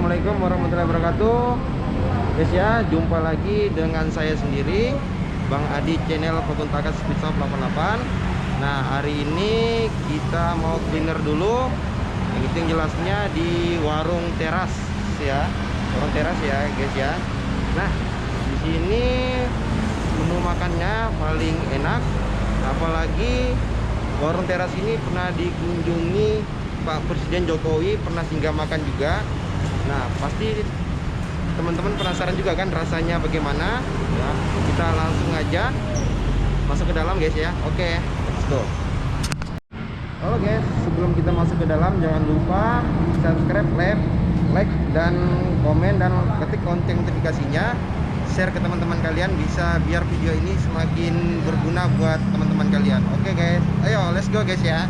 Assalamualaikum warahmatullahi wabarakatuh. Guys ya, jumpa lagi dengan saya sendiri, Bang Adi, channel Warung Teras Tarakan 88. Nah, hari ini kita mau dinner dulu. Yang jelasnya di Warung Teras ya. Warung Teras ya, guys ya. Nah, di sini menu makannya paling enak. Apalagi Warung Teras ini pernah dikunjungi Pak Presiden Jokowi, pernah singgah makan juga. Nah, pasti teman-teman penasaran juga kan rasanya bagaimana ya. Kita langsung aja masuk ke dalam guys ya. Oke, let's go. Halo guys, sebelum kita masuk ke dalam jangan lupa subscribe, like dan komen dan ketik lonceng notifikasinya. Share ke teman-teman kalian bisa biar video ini semakin berguna buat teman-teman kalian. Oke guys, ayo let's go guys ya.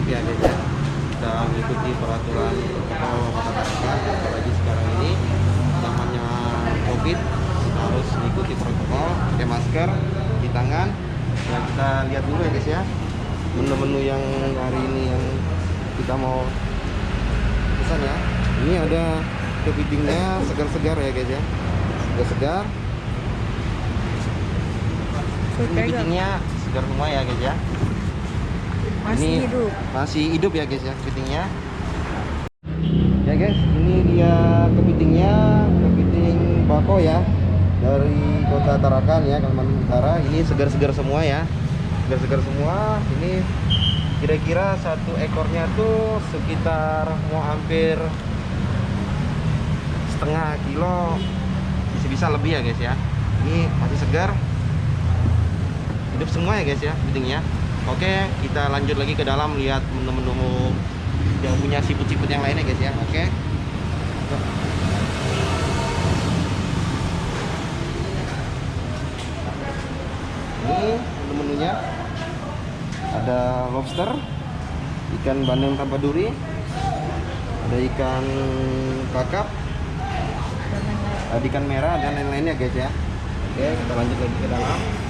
Ya guys ya, kita mengikuti peraturan protokol Kota Tarakan. Apalagi sekarang ini zamannya COVID, kita harus mengikuti protokol, pakai masker, cuci tangan. Ya, kita lihat dulu ya guys ya, menu-menu yang hari ini yang kita mau pesan ya. Ini ada kepitingnya segar-segar ya guys ya, segar-segar. Ini kepitingnya segar semua ya guys ya. Masih ini hidup. Masih hidup ya guys ya kepitingnya. Ya guys, ini dia kepitingnya, kepiting bako ya, dari Kota Tarakan ya, Kalimantan Utara. Ini segar-segar semua ya, segar-segar semua. Ini kira-kira satu ekornya tuh sekitar mau hampir setengah kilo, bisa-bisa lebih ya guys ya. Ini masih segar, hidup semua ya guys ya kepitingnya. Oke, kita lanjut lagi ke dalam lihat menu-menu yang punya siput-siput yang lainnya guys ya. Oke. Ini menu-menunya. Ada lobster, ikan bandeng tanpa duri, ada ikan kakap, ada ikan merah dan lain-lainnya guys ya. Oke, kita lanjut lagi ke dalam.